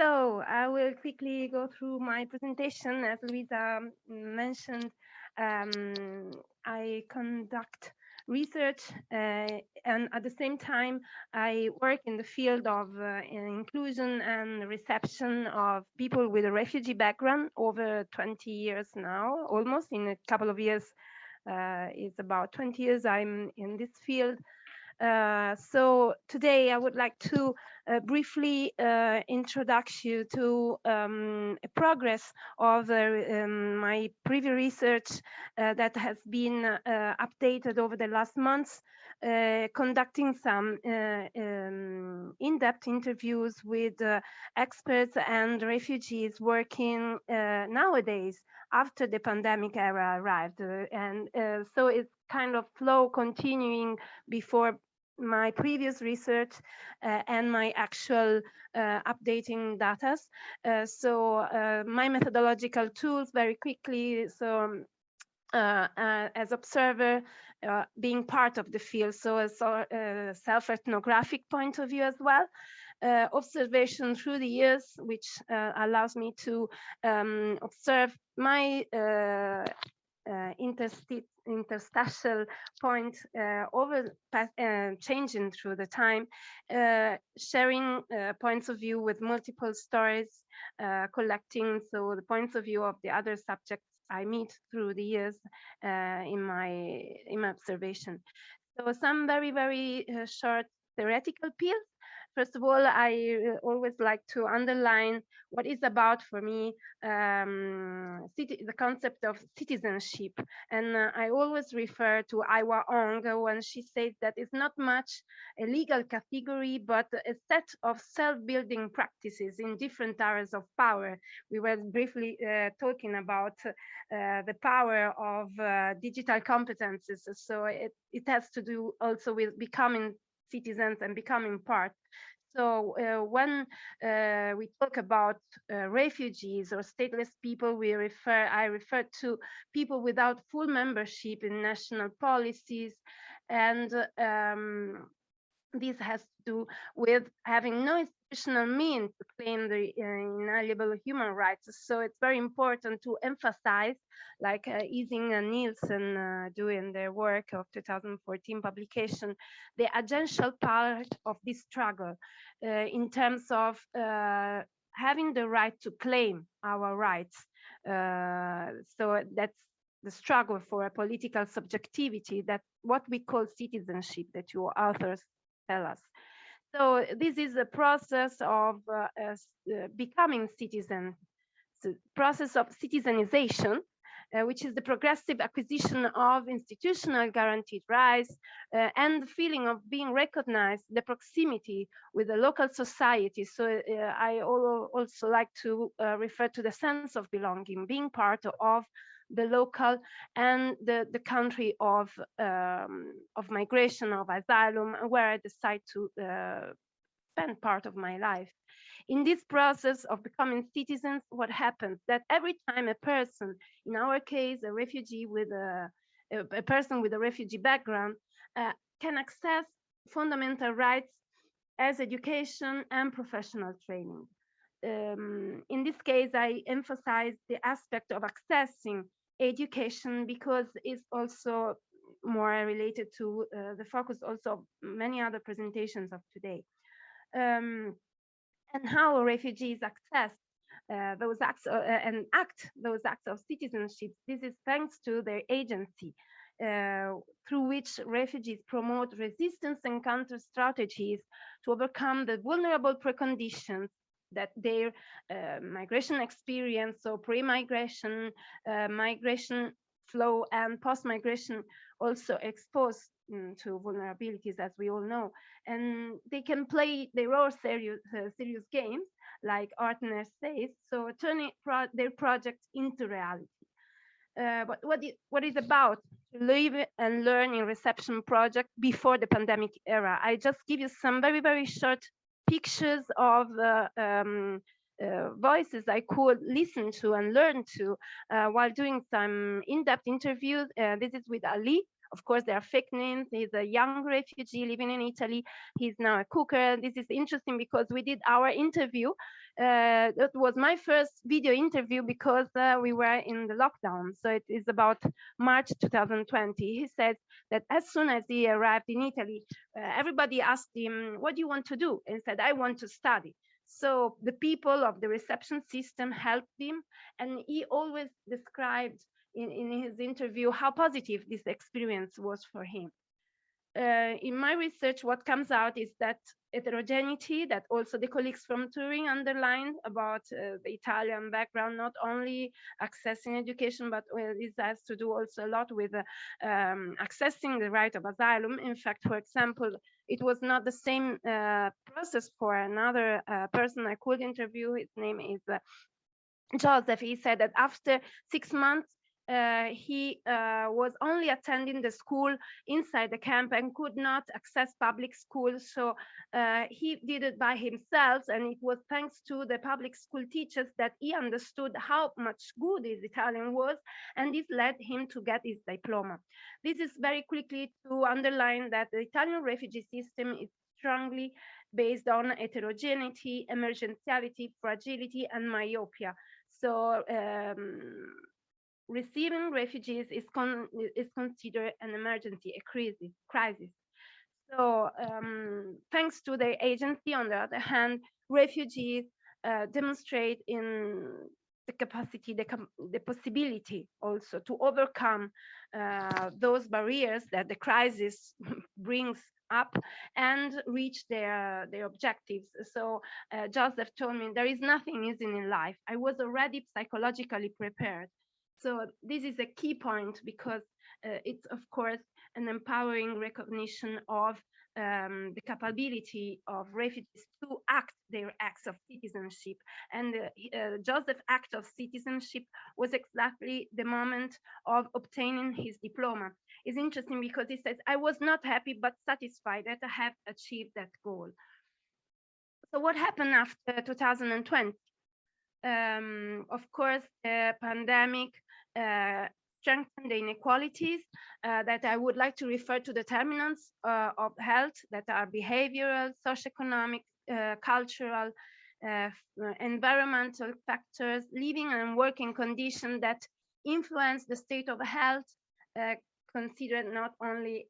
So I will quickly go through my presentation. As Luisa mentioned, I conduct research and at the same time I work in the field of inclusion and reception of people with a refugee background over 20 years now, almost. In a couple of years, it's about 20 years I'm in this field. So today I would like to briefly introduce you to a progress of my previous research that has been updated over the last months, conducting some in-depth interviews with experts and refugees working nowadays after the pandemic era arrived. So it's kind of flow continuing before my previous research and my actual updating data. My methodological tools very quickly. As observer, being part of the field, so as a self-ethnographic point of view as well. Observation through the years, which allows me to observe my interstitial point changing through the time, sharing points of view with multiple stories, collecting the points of view of the other subjects I meet through the years in my observation. So some very short theoretical pills. First of all, I always like to underline what is about for me the concept of citizenship. And I always refer to Aiwa Ong when she says that it's not much a legal category, but a set of self-building practices in different areas of power. We were briefly talking about the power of digital competences. So it has to do also with becoming citizens and becoming part. So when we talk about refugees or stateless people, I refer to people without full membership in national policies, and this has to do with having no institutional means to claim the inalienable human rights. So it's very important to emphasize, like Ising and Nielsen doing their work of 2014 publication, the agential part of this struggle in terms of having the right to claim our rights. So that's the struggle for a political subjectivity, that what we call citizenship, that your authors tell us. So this is a process of becoming citizen, process of citizenization, which is the progressive acquisition of institutional guaranteed rights and the feeling of being recognized, the proximity with the local society. So I also like to refer to the sense of belonging, being part of the local and the country of migration, of asylum, where I decide to spend part of my life. In this process of becoming citizens, what happens? That every time a person, in our case, a refugee with a person with a refugee background, can access fundamental rights as education and professional training. In this case, I emphasize the aspect of accessing education because it's also more related to the focus also of many other presentations of today. And how refugees access those acts and act those acts of citizenship. This is thanks to their agency, through which refugees promote resistance and counter strategies to overcome the vulnerable preconditions that their migration experience, so pre-migration, migration flow, and post-migration also exposed to vulnerabilities, as we all know. And they can play their own serious games, like Artner says, so turning their projects into reality. But what is about to live and learn in reception project before the pandemic era? I just give you some very short pictures of voices I could listen to and learn to while doing some in-depth interviews. This is with Ali, Of course, there are fake names. He's a young refugee living in Italy. He's now a cooker. This is interesting because we did our interview. That was my first video interview because we were in the lockdown. So it is about March 2020. He said that as soon as he arrived in Italy, everybody asked him, "What do you want to do?" And he said, "I want to study." So the people of the reception system helped him, and he always described in his interview how positive this experience was for him. In my research, what comes out is that heterogeneity that also the colleagues from Turing underlined about the Italian background, not only accessing education, but this has to do also a lot with accessing the right of asylum. In fact, for example, it was not the same process for another person I could interview. His name is Joseph. He said that after 6 months, he was only attending the school inside the camp and could not access public schools. So he did it by himself, and it was thanks to the public school teachers that he understood how much good his Italian was, and this led him to get his diploma. This is very quickly to underline that the Italian refugee system is strongly based on heterogeneity, emergentiality, fragility, and myopia. So receiving refugees is considered an emergency, a crisis. So thanks to the agency, on the other hand, refugees demonstrate in the capacity, the possibility also to overcome those barriers that the crisis brings up and reach their objectives. So Joseph told me there is nothing easy in life. I was already psychologically prepared. So this is a key point because it's of course an empowering recognition of the capability of refugees to act their acts of citizenship. And Joseph's act of citizenship was exactly the moment of obtaining his diploma. It's interesting because he says, "I was not happy but satisfied that I have achieved that goal." So what happened after 2020? Of course, the pandemic strengthened the inequalities that I would like to refer to the determinants of health that are behavioral, socioeconomic, cultural, environmental factors, living and working conditions that influence the state of health, considered not only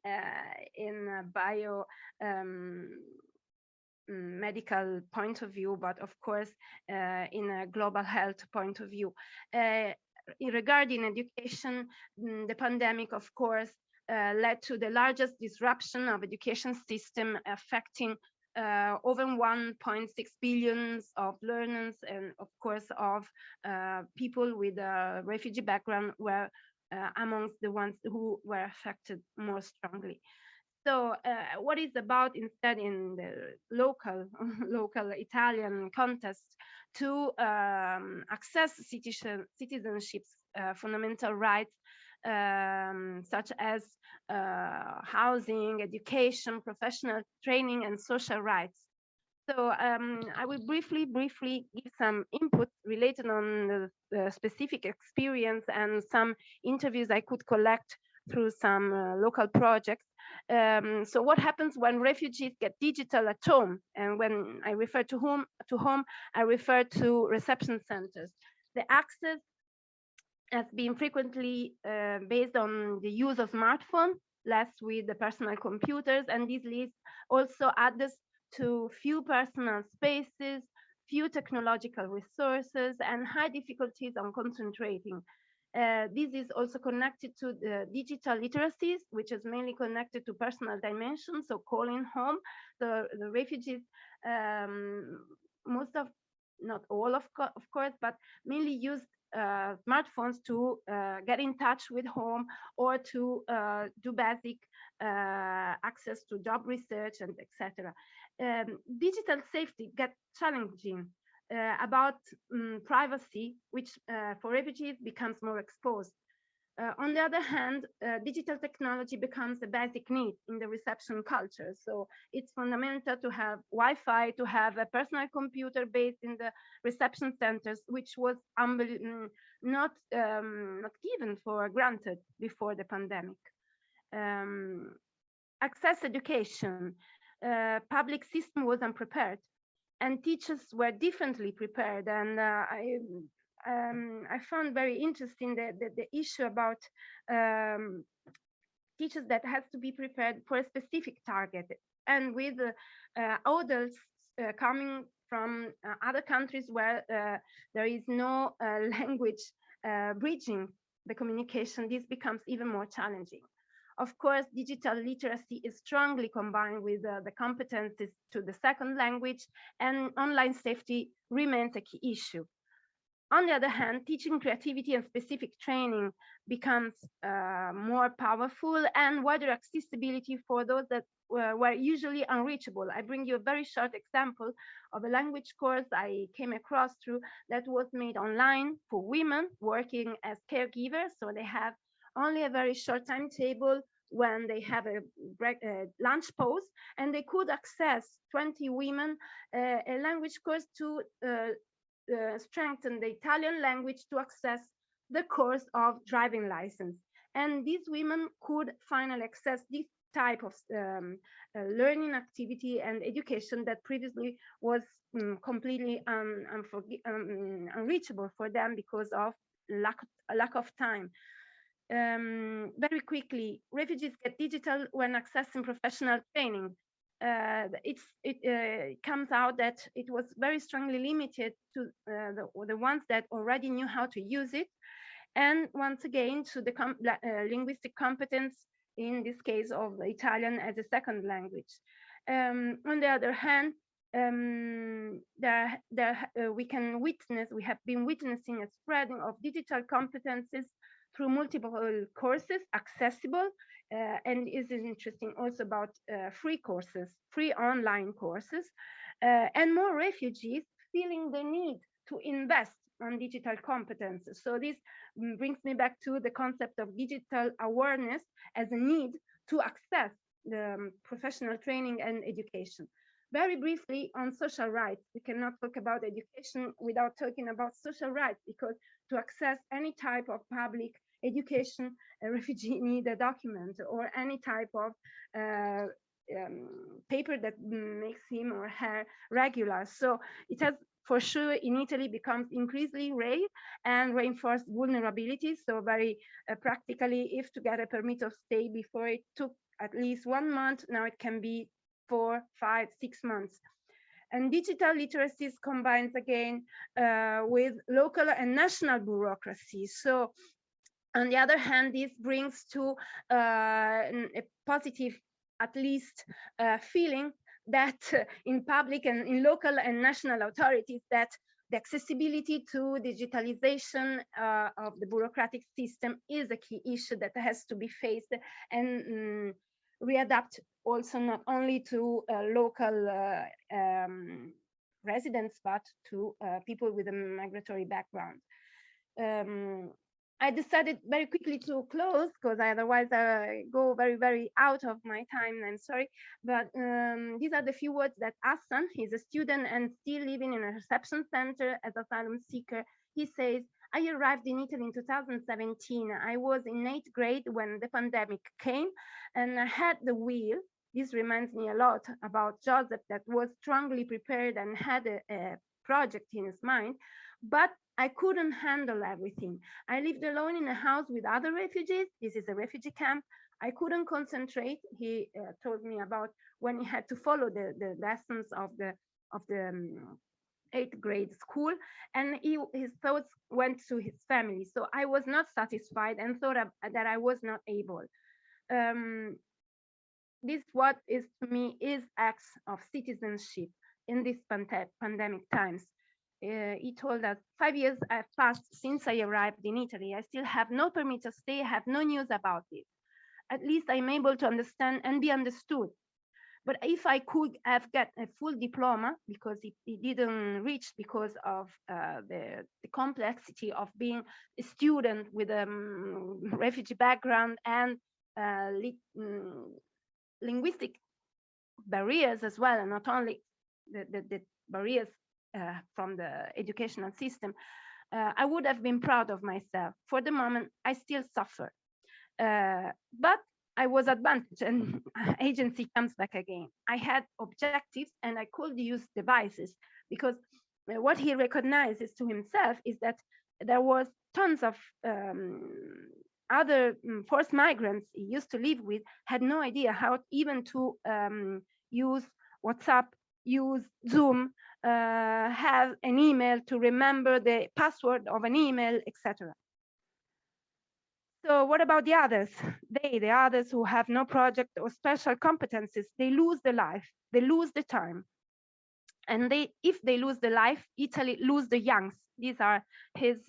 in bio medical point of view, but of course in a global health point of view. Regarding education, the pandemic, of course, led to the largest disruption of education system, affecting over 1.6 billion of learners, and of course of people with a refugee background were amongst the ones who were affected more strongly. So what is about instead in the local Italian context to access citizenship's fundamental rights, such as housing, education, professional training, and social rights. So I will briefly give some input related on the specific experience and some interviews I could collect through some local projects. So what happens when refugees get digital at home? And when I refer to home, I refer to reception centers. The access has been frequently based on the use of smartphone, less with the personal computers, and this leads also adds to few personal spaces, few technological resources, and high difficulties on concentrating. This is also connected to the digital literacies, which is mainly connected to personal dimensions, so calling home. The refugees, most of, not all of course, but mainly used smartphones to get in touch with home or to do basic access to job research and etc. Digital safety gets challenging. About privacy, which for refugees becomes more exposed. On the other hand, digital technology becomes a basic need in the reception culture. So it's fundamental to have Wi-Fi, to have a personal computer based in the reception centers, which was not given for granted before the pandemic. Access education, public system was unprepared, and teachers were differently prepared. And I found very interesting the issue about um, teachers that has to be prepared for a specific target, and with adults coming from other countries where there is no language bridging the communication, this becomes even more challenging. Of course, digital literacy is strongly combined with the competencies to the second language, and online safety remains a key issue. On the other hand, teaching creativity and specific training becomes more powerful, and wider accessibility for those that were usually unreachable. I bring you a very short example of a language course I came across through that was made online for women working as caregivers. So they have only a very short timetable when they have a lunch pause, and they could access 20 women a language course to strengthen the Italian language to access the course of driving license. And these women could finally access this type of learning activity and education that previously was completely unreachable for them because of lack of time. Very quickly, refugees get digital when accessing professional training. It comes out that it was very strongly limited to the ones that already knew how to use it, and once again to the linguistic competence, in this case of Italian as a second language. On the other hand, we have been witnessing a spreading of digital competences through multiple courses accessible, and is interesting also about free courses, free online courses, and more refugees feeling the need to invest on digital competences. So this brings me back to the concept of digital awareness as a need to access the professional training and education. Very briefly on social rights, we cannot talk about education without talking about social rights, because to access any type of public education, a refugee need a document or any type of paper that makes him or her regular. So it has for sure in Italy becomes increasingly rare and reinforced vulnerability. So very practically, if to get a permit of stay before it took at least 1 month, now it can be 4, 5, 6 months. And digital literacy combines again with local and national bureaucracy. So on the other hand, this brings to a positive, at least, feeling that in public and in local and national authorities, that the accessibility to digitalization of the bureaucratic system is a key issue that has to be faced and readapt also not only to local residents, but to people with a migratory background. I decided very quickly to close because otherwise I go very, very out of my time. I'm sorry. But these are the few words that Hassan, he's a student and still living in a reception center as asylum seeker. He says, I arrived in Italy in 2017. I was in 8th grade when the pandemic came, and I had the will. This reminds me a lot about Joseph, that was strongly prepared and had a project in his mind, but I couldn't handle everything. I lived alone in a house with other refugees. This is a refugee camp. I couldn't concentrate. He told me about when he had to follow the lessons of the 8th grade school, and his thoughts went to his family. So I was not satisfied and thought that I was not able. This what is to me is acts of citizenship in these pandemic times. He told us 5 years have passed since I arrived in Italy. I still have no permit to stay, have no news about it. At least I'm able to understand and be understood. But if I could have got a full diploma, because it didn't reach because of the complexity of being a student with a refugee background and linguistic barriers as well, and not only the barriers from the educational system, I would have been proud of myself. For the moment, I still suffer. But I was advantaged, and agency comes back again. I had objectives and I could use devices because what he recognizes to himself is that there was tons of other forced migrants he used to live with had no idea how even to use WhatsApp, use Zoom, have an email, to remember the password of an email, etc. So what about the others? The others who have no project or special competencies, they lose the life, they lose the time. And if they lose the life, Italy lose the youngs. These are his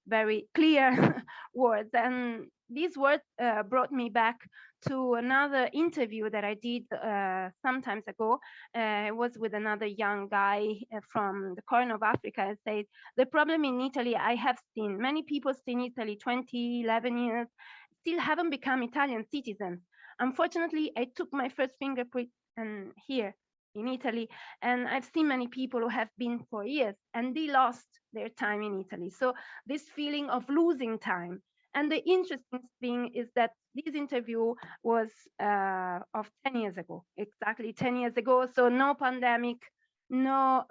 very clear words. And these words brought me back to another interview that I did some times ago. It was with another young guy from the corner of Africa. I said, the problem in Italy, I have seen many people stay in Italy 20, 11 years, still haven't become Italian citizens. Unfortunately, I took my first fingerprint here in Italy, and I've seen many people who have been for years and they lost their time in Italy. So this feeling of losing time. And the interesting thing is that this interview was of 10 years ago, exactly 10 years ago. So no pandemic, no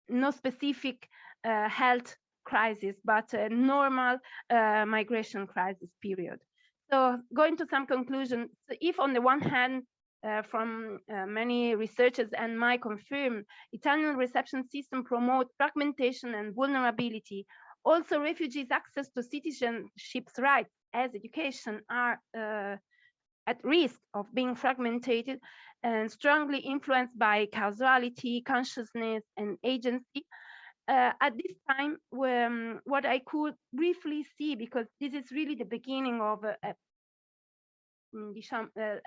no specific health crisis, but a normal migration crisis period. So going to some conclusion, so if on the one hand, from many researchers and my confirm, Italian reception system promote fragmentation and vulnerability. Also, refugees' access to citizenship's rights as education are at risk of being fragmented and strongly influenced by causality, consciousness, and agency. At this time, what I could briefly see, because this is really the beginning of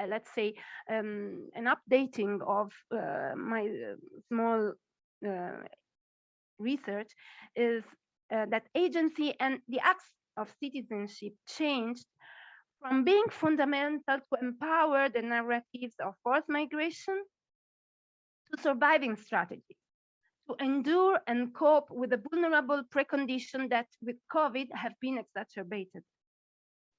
let's say, an updating of my small research, is that agency and the acts of citizenship changed from being fundamental to empower the narratives of forced migration to surviving strategies, to endure and cope with the vulnerable preconditions that with COVID have been exacerbated.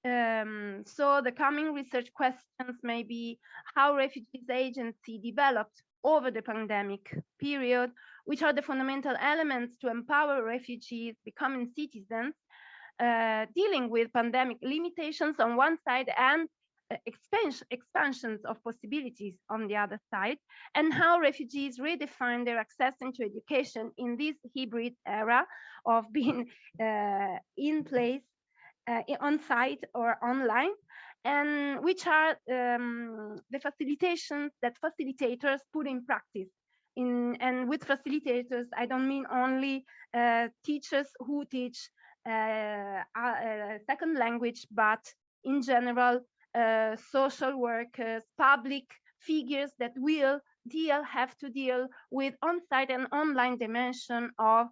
So the coming research questions may be how refugees agency developed over the pandemic period, which are the fundamental elements to empower refugees becoming citizens, dealing with pandemic limitations on one side and expansions of possibilities on the other side, and how refugees redefine their access into education in this hybrid era of being in place, on site or online, and which are the facilitations that facilitators put in practice. And with facilitators, I don't mean only teachers who teach second language, but in general, social workers, public figures that will have to deal with on-site and online dimension of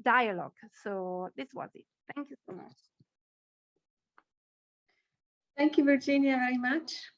dialogue. So this was it. Thank you so much. Thank you, Virginia, very much.